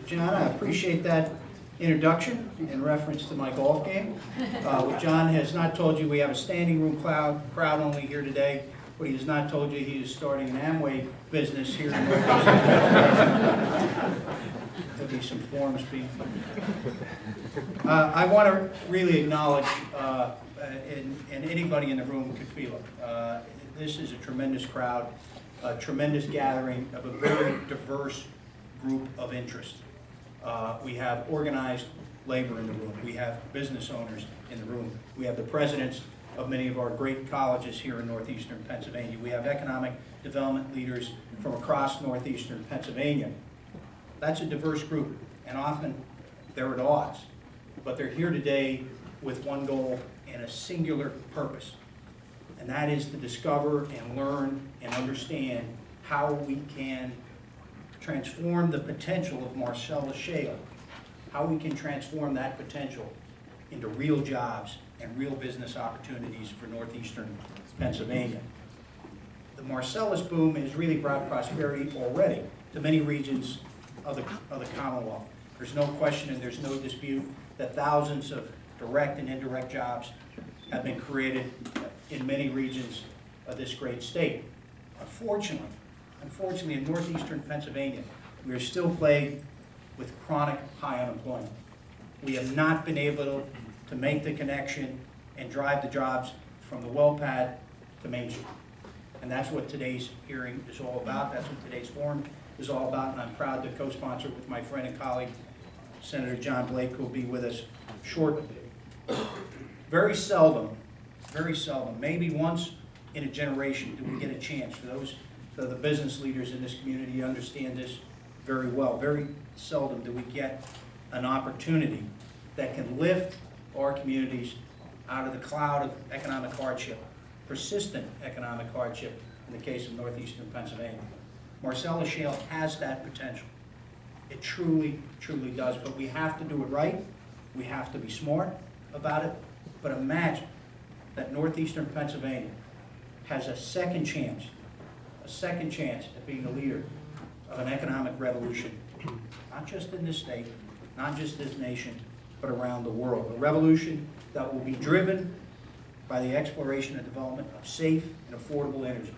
John, I appreciate that introduction in reference to my golf game. What John has not told you, we have a standing room crowd only here today. What he has not told you, he is starting an Amway business here in Northeast. There'll be some forms being. I want to really acknowledge, and anybody in the room could feel it. This is a tremendous crowd, a tremendous gathering of a very diverse group of interest. We have organized labor in the room. We have business owners in the room. We have the presidents of many of our great colleges here in northeastern Pennsylvania. We have economic development leaders from across northeastern Pennsylvania. That's a diverse group, and often they're at odds. But they're here today with one goal and a singular purpose, and that is to discover and learn and understand how we can transform the potential of Marcellus Shale, how we can transform that potential into real jobs and real business opportunities for northeastern Pennsylvania. The Marcellus boom has really brought prosperity already to many regions of the Commonwealth. There's no question and there's no dispute that thousands of direct and indirect jobs have been created in many regions of this great state. Unfortunately, in northeastern Pennsylvania, we are still plagued with chronic high unemployment. We have not been able to make the connection and drive the jobs from the well pad to Main Street. And that's what today's hearing is all about. That's what today's forum is all about. And I'm proud to co-sponsor with my friend and colleague, Senator John Blake, who will be with us shortly. Very seldom, maybe once in a generation do we get a chance, for the business leaders in this community understand this very well. Very seldom do we get an opportunity that can lift our communities out of the cloud of economic hardship, persistent economic hardship in the case of northeastern Pennsylvania. Marcellus Shale has that potential. It truly, truly does, but we have to do it right. We have to be smart about it. But imagine that northeastern Pennsylvania has a second chance at being the leader of an economic revolution, not just in this state, not just this nation, but around the world. A revolution that will be driven by the exploration and development of safe and affordable energy.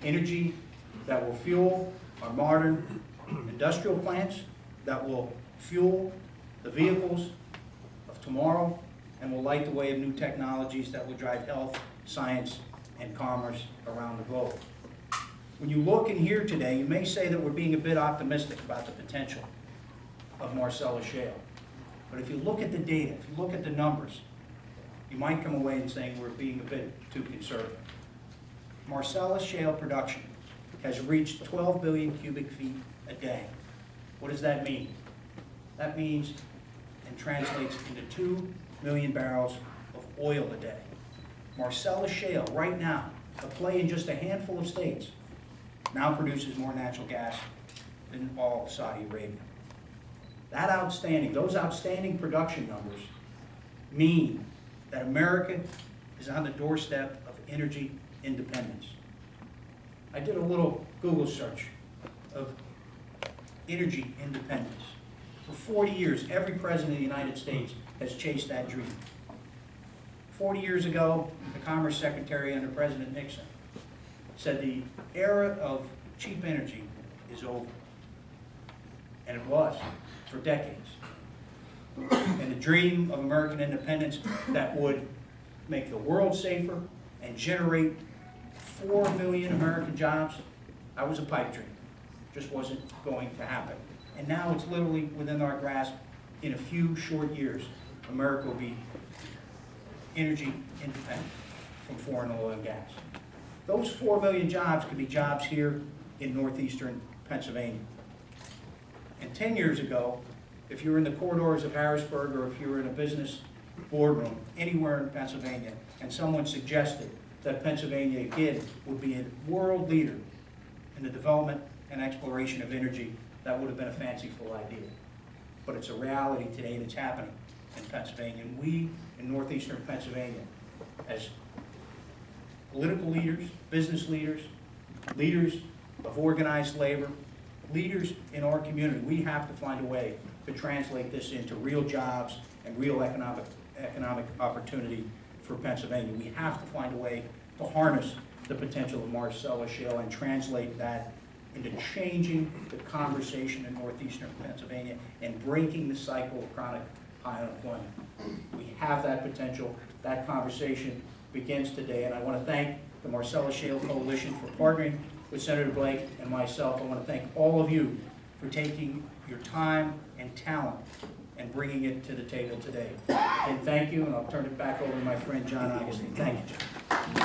Energy that will fuel our modern industrial plants, that will fuel the vehicles of tomorrow, and will light the way of new technologies that will drive health, science, and commerce around the globe. When you look in here today, you may say that we're being a bit optimistic about the potential of Marcellus Shale. But if you look at the data, if you look at the numbers, you might come away and saying we're being a bit too conservative. Marcellus Shale production has reached 12 billion cubic feet a day. What does that mean? That means and translates into 2 million barrels of oil a day. Marcellus Shale, right now, a play in just a handful of states, now produces more natural gas than all Saudi Arabia. Those outstanding production numbers mean that America is on the doorstep of energy independence. I did a little Google search of energy independence. For 40 years, every president of the United States has chased that dream. 40 years ago, the Commerce Secretary under President Nixon said the era of cheap energy is over. And it was, for decades. And the dream of American independence that would make the world safer and generate 4 million American jobs, that was a pipe dream. Just wasn't going to happen. And now it's literally within our grasp. In a few short years, America will be energy independent from foreign oil and gas. Those 4 million jobs could be jobs here in northeastern Pennsylvania. And 10 years ago, if you were in the corridors of Harrisburg or if you were in a business boardroom anywhere in Pennsylvania and someone suggested that Pennsylvania again would be a world leader in the development and exploration of energy, that would have been a fanciful idea. But it's a reality today that's happening in Pennsylvania. And we in northeastern Pennsylvania, as political leaders, business leaders, leaders of organized labor, leaders in our community, we have to find a way to translate this into real jobs and real economic opportunity for Pennsylvania. We have to find a way to harness the potential of Marcellus Shale and translate that into changing the conversation in northeastern Pennsylvania and breaking the cycle of chronic high unemployment. We have that potential. That conversation begins today, and I want to thank the Marcellus Shale Coalition for partnering with Senator Blake and myself. I want to thank all of you for taking your time and talent and bringing it to the table today. And thank you, and I'll turn it back over to my friend John Augustine. Thank you, John.